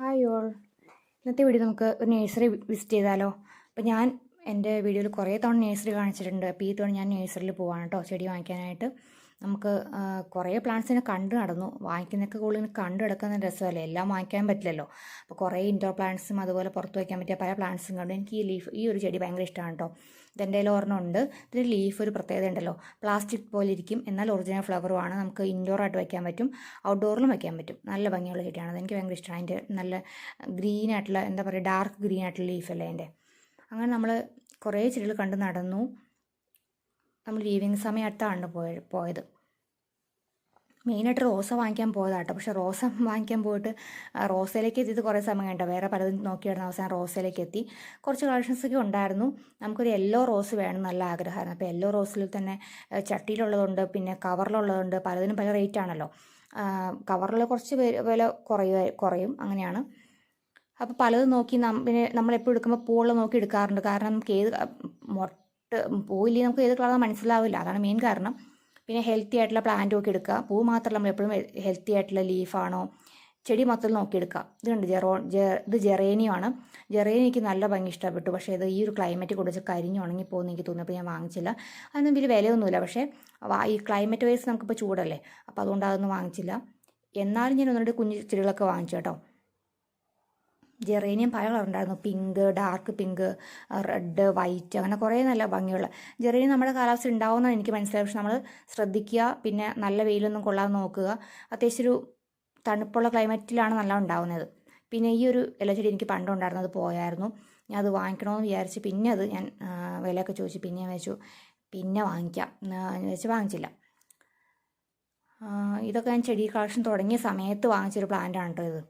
Hi all. ഇന്നത്തെ video നമുക്ക് ഒരു നഴ്സറി വിസിറ്റ് ചെയ്താലോ? അപ്പോൾ ഞാൻ എൻ്റെ വീഡിയോയിൽ കുറേ തവണ നഴ്സറി കാണിച്ചിട്ടുണ്ട്. അപ്പോൾ ഈ തവണ ഞാൻ നഴ്സറിയിൽ പോവാണ് കേട്ടോ ചെടി വാങ്ങിക്കാനായിട്ട്. നമുക്ക് കുറേ പ്ലാന്റ്സിനെ കണ്ടു നടന്നു. വാങ്ങിക്കുന്നതൊക്കെ കൂടുതൽ കണ്ടു കിടക്കുന്ന രസമല്ലേ, എല്ലാം വാങ്ങിക്കാൻ പറ്റില്ലല്ലോ. അപ്പോൾ കുറേ ഇൻഡോർ പ്ലാന്റ്സും അതുപോലെ പുറത്ത് വയ്ക്കാൻ പറ്റിയ പല പ്ലാന്റ്സും കണ്ടു. എനിക്ക് ഈ ഒരു ചെടി ഭയങ്കര ഇഷ്ടമാണ് കേട്ടോ. ഇതെൻ്റെ കയ്യിൽ ഒരെണ്ണം ഉണ്ട്. ഇതിന് ലീഫ് ഒരു പ്രത്യേകത ഉണ്ടല്ലോ, പ്ലാസ്റ്റിക് പോലെ ഇരിക്കും, എന്നാൽ ഒറിജിനൽ ഫ്ലവറുമാണ്. നമുക്ക് ഇൻഡോറായിട്ട് വയ്ക്കാൻ പറ്റും, ഔട്ട്ഡോറിലും വയ്ക്കാൻ പറ്റും. നല്ല ഭംഗിയുള്ള ചെടിയാണ്, അതെനിക്ക് ഭയങ്കര ഇഷ്ടമാണ്. അതിൻ്റെ നല്ല ഗ്രീൻ ആയിട്ടുള്ള, എന്താ പറയുക, ഡാർക്ക് ഗ്രീൻ ആയിട്ടുള്ള ലീഫല്ലേ അതിൻ്റെ. അങ്ങനെ നമ്മൾ കുറേ ചെടികൾ കണ്ട് നടന്നു. നമ്മൾ ലീവിങ് സമയത്താണ് പോയത്. മെയിനായിട്ട് റോസ വാങ്ങിക്കാൻ പോയതാട്ടോ. പക്ഷേ റോസ വാങ്ങിക്കാൻ പോയിട്ട് റോസയിലേക്ക് എത്തിയത് കുറേ സമയം കണ്ടോ, വേറെ പലതും നോക്കിയിടുന്ന അവസാനം റോസയിലേക്ക് എത്തി. കുറച്ച് കളക്ഷൻസൊക്കെ ഉണ്ടായിരുന്നു. നമുക്കൊരു യെല്ലോ റോസ് വേണം നല്ല ആഗ്രഹമായിരുന്നു. അപ്പോൾ യെല്ലോ റോസിൽ തന്നെ ചട്ടിയിലുള്ളതുണ്ട്, പിന്നെ കവറിലുള്ളതുണ്ട്. പലതിനും പല റേറ്റ് ആണല്ലോ. കവറിൽ കുറച്ച് വില കുറയും അങ്ങനെയാണ്. അപ്പോൾ പലതും നോക്കി പിന്നെ നമ്മളെപ്പോഴും എടുക്കുമ്പോൾ പൂവുള്ള നോക്കി എടുക്കാറുണ്ട്. കാരണം നമുക്ക് പൂവില്ലേ, നമുക്ക് ഏത് കളറാണെന്ന് മനസ്സിലാവില്ല, അതാണ് മെയിൻ കാരണം. പിന്നെ ഹെൽത്തി ആയിട്ടുള്ള പ്ലാന്റ് നോക്കി എടുക്കുക. പൂ മാത്രമല്ല, നമ്മൾ എപ്പോഴും ഹെൽത്തി ആയിട്ടുള്ള ലീഫാണോ, ചെടി മൊത്തം നോക്കിയെടുക്കുക. ഇതുണ്ട് ഇത് ജെറേനിയാണ്. ജെറേനി എനിക്ക് നല്ല ഭംഗി ഇഷ്ടപ്പെട്ടു. പക്ഷേ ഇത് ഈ ഒരു ക്ലൈമറ്റ് കൊടുത്ത് കരിഞ്ഞ് ഉണങ്ങി പോകുന്ന എനിക്ക് തോന്നി. അപ്പോൾ ഞാൻ വാങ്ങിച്ചില്ല. അതൊന്നും വലിയ വിലയൊന്നുമില്ല. പക്ഷേ ഈ ക്ലൈമറ്റ് വൈസ് നമുക്കിപ്പോൾ ചൂടല്ലേ, അപ്പോൾ അതുകൊണ്ട് അതൊന്നും വാങ്ങിച്ചില്ല. എന്നാലും ഞാൻ ഒന്നുകൂടി കുഞ്ഞു ചെടികളൊക്കെ വാങ്ങിച്ചു കേട്ടോ. ജെറേനിയം പല കളറുണ്ടായിരുന്നു, pink, dark pink, red, white, അങ്ങനെ കുറേ നല്ല ഭംഗിയുള്ള ജെറേനിയം നമ്മുടെ കാലാവസ്ഥ ഉണ്ടാവുമെന്നാണ് എനിക്ക് മനസ്സിലായത്. പക്ഷെ നമ്മൾ ശ്രദ്ധിക്കുക, പിന്നെ നല്ല വെയിലൊന്നും കൊള്ളാതെ നോക്കുക. അത്യാവശ്യം ഒരു തണുപ്പുള്ള ക്ലൈമറ്റിലാണ് നല്ല ഉണ്ടാവുന്നത്. പിന്നെ ഈ ഒരു ഇലച്ചെടി എനിക്ക് പണ്ടുണ്ടായിരുന്നു, അത് പോയായിരുന്നു. ഞാൻ അത് വാങ്ങിക്കണമെന്ന് വിചാരിച്ച് പിന്നെ അത് ഞാൻ വിലയൊക്കെ ചോദിച്ചു. പിന്നെ ഞാൻ വെച്ചു പിന്നെ വാങ്ങിക്കാം എന്ന് വെച്ച് വാങ്ങിച്ചില്ല. ഇതൊക്കെ ഞാൻ ചെടി കളക്ഷൻ തുടങ്ങിയ സമയത്ത് വാങ്ങിച്ചൊരു പ്ലാന്റാണ് കേട്ടോ ഇത്.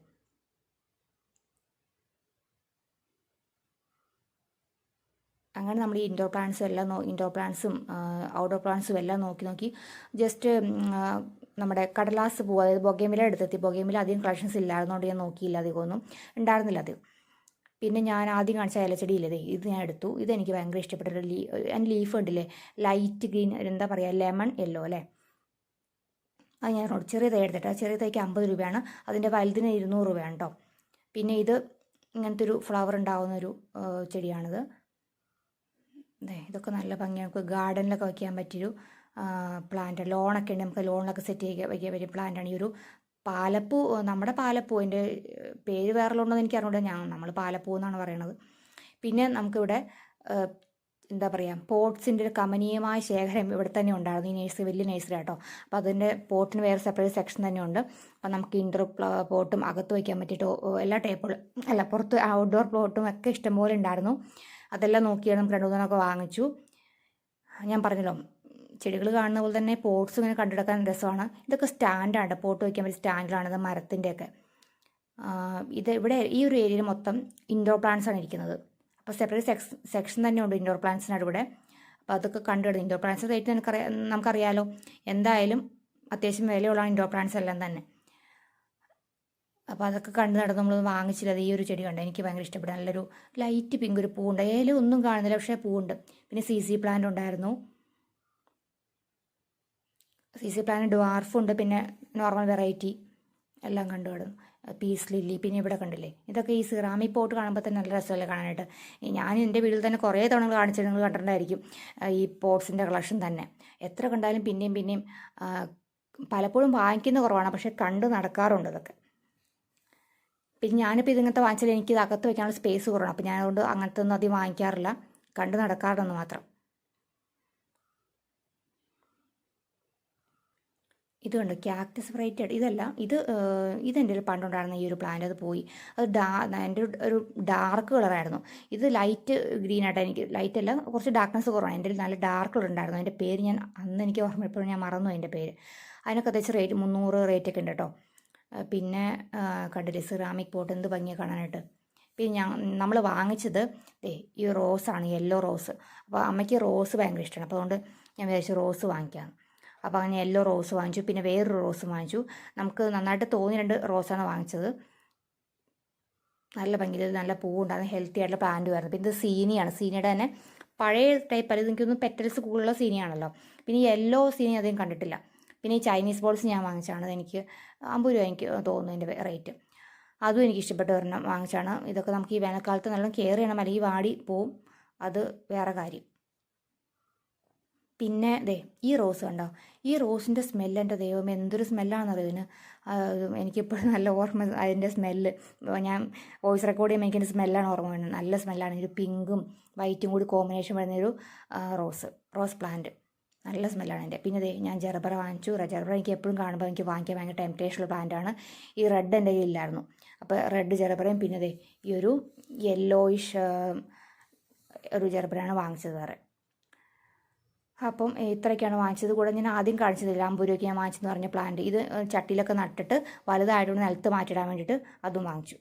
അങ്ങനെ നമ്മൾ ഈ ഇൻഡോർ പ്ലാന്റ്സും ഔട്ട്ഡോർ പ്ലാന്റ്സും എല്ലാം നോക്കി ജസ്റ്റ് നമ്മുടെ കടലാസ് പൂവ്, അതായത് ബൊഗേമില എടുത്തെത്തി. ബൊഗേമില അധികം കളക്ഷൻസ് ഇല്ലായിരുന്നതുകൊണ്ട് ഞാൻ നോക്കിയില്ല, അധികമൊന്നും ഉണ്ടായിരുന്നില്ല അത്. പിന്നെ ഞാൻ ആദ്യം കാണിച്ച ഇലച്ചെടിയില്ലേ, ഇത് ഞാൻ എടുത്തു. ഇതെനിക്ക് ഭയങ്കര ഇഷ്ടപ്പെട്ട അതിൻ്റെ ലീഫ് ഉണ്ടല്ലേ, ലൈറ്റ് ഗ്രീൻ, എന്താ പറയുക, ലെമൺ യെല്ലോ അല്ലേ. അത് ഞാൻ ചെറിയ തൈ എടുത്തിട്ട്, ചെറിയ തൈക്ക് 50 രൂപയാണ്, അതിൻ്റെ വലുതിന് 200 രൂപയാണ് കേട്ടോ. പിന്നെ ഇത് ഇങ്ങനത്തെ ഒരു ഫ്ലവർ ഉണ്ടാകുന്നൊരു ചെടിയാണിത്. ഇതൊക്കെ നല്ല ഭംഗിയാണ്, നമുക്ക് ഗാർഡനിലൊക്കെ വയ്ക്കാൻ പറ്റിയൊരു പ്ലാന്റ്. ലോണൊക്കെ ഉണ്ട്, നമുക്ക് ലോണിലൊക്കെ സെറ്റ് വയ്ക്കാൻ പറ്റിയ പ്ലാന്റാണ് ഈ ഒരു പാലപ്പൂ. നമ്മുടെ പാലപ്പൂ, അതിൻ്റെ പേര് വേറെയുള്ളതെന്ന് എനിക്ക് അറിഞ്ഞൂടെ, നമ്മൾ പാലപ്പൂ എന്നാണ് പറയണത്. പിന്നെ നമുക്കിവിടെ എന്താ പറയുക, പോട്ട്സിൻ്റെ ഒരു കമനീയമായ ശേഖരം ഇവിടെ തന്നെ ഉണ്ടായിരുന്നു. ഈ നഴ്സറി വലിയ നഴ്സറി ആട്ടോ. അപ്പോൾ അതിൻ്റെ പോട്ടിന് വേറെ സെപ്പറേറ്റ് സെക്ഷൻ തന്നെ ഉണ്ട്. അപ്പോൾ നമുക്ക് ഇൻഡോർ പോട്ടും അകത്ത് വയ്ക്കാൻ പറ്റിയിട്ട് എല്ലാ ടൈപ്പുകളും, അല്ല പുറത്ത് ഔട്ട്ഡോർ പ്ലോട്ടും ഒക്കെ ഇഷ്ടംപോലെ ഉണ്ടായിരുന്നു. അതെല്ലാം നോക്കിയാണ് നമുക്ക് 2-3 വാങ്ങിച്ചു. ഞാൻ പറഞ്ഞല്ലോ, ചെടികൾ കാണുന്ന പോലെ തന്നെ പോട്ട്സ് ഇങ്ങനെ കണ്ടെടുക്കാൻ രസമാണ്. ഇതൊക്കെ സ്റ്റാൻഡാണ്, പോട്ട് വയ്ക്കാൻ പറ്റിയ സ്റ്റാൻഡിലാണിത്, മരത്തിൻ്റെയൊക്കെ. ഇവിടെ ഈ ഒരു ഏരിയയിൽ മൊത്തം ഇൻഡോർ പ്ലാന്റ്സ് ആണ് ഇരിക്കുന്നത്. അപ്പോൾ സെപ്പറേറ്റ് സെക്ഷൻ തന്നെ ഉണ്ട് ഇൻഡോർ പ്ലാന്റ്സിനാണ് ഇവിടെ. അപ്പോൾ അതൊക്കെ കണ്ടുകിടും. ഇൻഡോർ പ്ലാന്റ്സ് റേറ്റ് നമുക്കറിയാലോ, എന്തായാലും അത്യാവശ്യം വിലയുള്ളതാണ് ഇൻഡോർ പ്ലാന്റ്സ് എല്ലാം തന്നെ. അപ്പോൾ അതൊക്കെ കണ്ടു നടന്ന് നമ്മൾ വാങ്ങിച്ചില്ല. അത് ഈ ഒരു ചെടി കണ്ട് എനിക്ക് ഭയങ്കര ഇഷ്ടപ്പെട്ടു. നല്ലൊരു ലൈറ്റ് പിങ്ക്, ഒരു പൂവുണ്ട്. ഏലും ഒന്നും കാണുന്നില്ല, പക്ഷേ പൂവുണ്ട്. പിന്നെ CC പ്ലാന്റ് ഉണ്ടായിരുന്നു. CC പ്ലാന്റ് ഡ്വാർഫുണ്ട്, പിന്നെ നോർമൽ വെറൈറ്റി എല്ലാം കണ്ടു കിടന്നു. പീസ് ലില്ലി, പിന്നെ ഇവിടെ കണ്ടില്ലേ, ഇതൊക്കെ ഈ സിറാമിക് പോട്ട് കാണുമ്പോൾ തന്നെ നല്ല രസമല്ലേ കാണാനായിട്ട്. ഞാൻ എൻ്റെ വീട്ടിൽ തന്നെ കുറേ തവണ കാണിച്ചിട്ട് നിങ്ങൾ കണ്ടിട്ടുണ്ടായിരിക്കും ഈ പോട്ട്സിൻ്റെ കളക്ഷൻ തന്നെ. എത്ര കണ്ടാലും പിന്നെയും പലപ്പോഴും വാങ്ങിക്കുന്ന കുറവാണ്, പക്ഷേ കണ്ട് നടക്കാറുണ്ട് ഇതൊക്കെ. പിന്നെ ഞാനിപ്പോൾ ഇതിങ്ങനത്തെ വാങ്ങിച്ചാൽ എനിക്ക് ഇത് അകത്ത് വയ്ക്കാനുള്ള സ്പേസ് കുറവാണ്. അപ്പോൾ ഞാൻ അതുകൊണ്ട് അങ്ങനത്തെ ഒന്നും അധികം വാങ്ങിക്കാറില്ല, കണ്ട് നടക്കാറുണ്ടെന്ന് മാത്രം. ഇതുണ്ട് ക്യാക്ടസ് വെറൈറ്റി. ഇതെൻ്റെ ഒരു പണ്ടുണ്ടായിരുന്ന ഈ ഒരു പ്ലാന്റ്, അത് പോയി. അത് എൻ്റെ ഒരു ഡാർക്ക് കളറായിരുന്നു. ഇത് ലൈറ്റ് ഗ്രീൻ ആയിട്ട്, എനിക്ക് ലൈറ്റ് അല്ല, കുറച്ച് ഡാർക്ക്നെസ് കുറവാണ്. എൻ്റെ നല്ല ഡാർക്ക് കളർ ഉണ്ടായിരുന്നു. അതിൻ്റെ പേര് ഞാൻ അന്ന് എനിക്ക് ഓർമ്മ, എപ്പോഴും ഞാൻ മറന്നു അതിൻ്റെ പേര്. അതിനൊക്കെ അത്യാവശ്യം റേറ്റ് 300 റേറ്റൊക്കെ ഉണ്ട് കേട്ടോ. പിന്നെ കണ്ടില്ലേ സിറാമിക് പോട്ട്, എന്ത് ഭംഗിയാണ് കാണാനായിട്ട്. പിന്നെ നമ്മൾ വാങ്ങിച്ചത് ഈ റോസാണ്, യെല്ലോ റോസ്. അപ്പോൾ അമ്മയ്ക്ക് റോസ് ഭയങ്കര ഇഷ്ടമാണ്. അപ്പോൾ അതുകൊണ്ട് ഞാൻ വിചാരിച്ചു റോസ് വാങ്ങിക്കാം. അപ്പോൾ അങ്ങനെ യെല്ലോ റോസ് വാങ്ങിച്ചു. പിന്നെ വേറൊരു റോസ് വാങ്ങിച്ചു. നമുക്ക് നന്നായിട്ട് തോന്നി 2 റോസാണ് വാങ്ങിച്ചത്. നല്ല ഭംഗിയിൽ നല്ല പൂവുണ്ടാകുന്ന ഹെൽത്തി ആയിട്ടുള്ള പ്ലാന്റ് വരുന്നത്. പിന്നെ ഇത് സീനിയാണ്. സീനിയുടെ തന്നെ പഴയ ടൈപ്പ് അല്ല, എനിക്കൊന്നും പെറ്റൽസ് കൂടുതലുള്ള സീനിയാണല്ലോ. പിന്നെ യെല്ലോ സീനി അധികം കണ്ടിട്ടില്ല. പിന്നെ ഈ ചൈനീസ് ബോൾസ് ഞാൻ വാങ്ങിച്ചാണ്. എനിക്ക് 50 രൂപ എനിക്ക് തോന്നുന്നു അതിൻ്റെ റേറ്റ്. അതും എനിക്ക് ഇഷ്ടപ്പെട്ട ഒരെണ്ണം വാങ്ങിച്ചാണ്. ഇതൊക്കെ നമുക്ക് ഈ വേനൽക്കാലത്ത് നല്ല കെയർ ചെയ്യണം, അല്ലെങ്കിൽ വാടി പോവും, അത് വേറെ കാര്യം. പിന്നെ ദേ ഈ റോസ് കണ്ടോ, ഈ റോസിൻ്റെ സ്മെല്ല് എൻ്റെ ദൈവമേ എന്തൊരു സ്മെല്ലാണെന്നറിയോ ഇതിന്. എനിക്കിപ്പോഴും നല്ല ഓർമ്മ അതിൻ്റെ സ്മെല്ല്. ഞാൻ വോയിസ് റെക്കോർഡ് ചെയ്യുമ്പോൾ എനിക്കതിൻ്റെ സ്മെല്ലാണ് ഓർമ്മ വരുന്നത്. നല്ല സ്മെല്ലാണ്. ഒരു പിങ്കും വൈറ്റും കൂടി കോമ്പിനേഷൻ വരുന്നൊരു റോസ് പ്ലാന്റ്. നല്ല സ്മെല്ലാണ് എൻ്റെ. പിന്നെ ദേ ഞാൻ ജെർബറ വാങ്ങിച്ചു. ജെർബറ എനിക്ക് എപ്പോഴും കാണുമ്പോൾ എനിക്ക് വാങ്ങിക്കാൻ ഭയങ്കര ടെംപ്റ്റേഷനുള്ള പ്ലാന്റാണ്. ഈ റെഡ് എൻ്റെ കയ്യിലില്ലായിരുന്നു, അപ്പോൾ റെഡ് ജെർബറയും പിന്നെ ദേ ഈ ഒരു യെല്ലോയിഷ് ഒരു ജെർബറയാണ് വാങ്ങിച്ചത് വേറെ. അപ്പം ഇത്രയൊക്കെയാണ് വാങ്ങിച്ചത്. കൂടെ ഞാൻ ആദ്യം കാണിച്ചതില്ല 50 രൂപയ്ക്ക് ഞാൻ വാങ്ങിച്ചെന്ന് പറഞ്ഞ പ്ലാന്റ്, ഇത് ചട്ടിയിലൊക്കെ നട്ടിട്ട് വലുതായതുകൊണ്ട് നിലത്ത് മാറ്റിയിടാൻ വേണ്ടിയിട്ട് അതും വാങ്ങിച്ചു.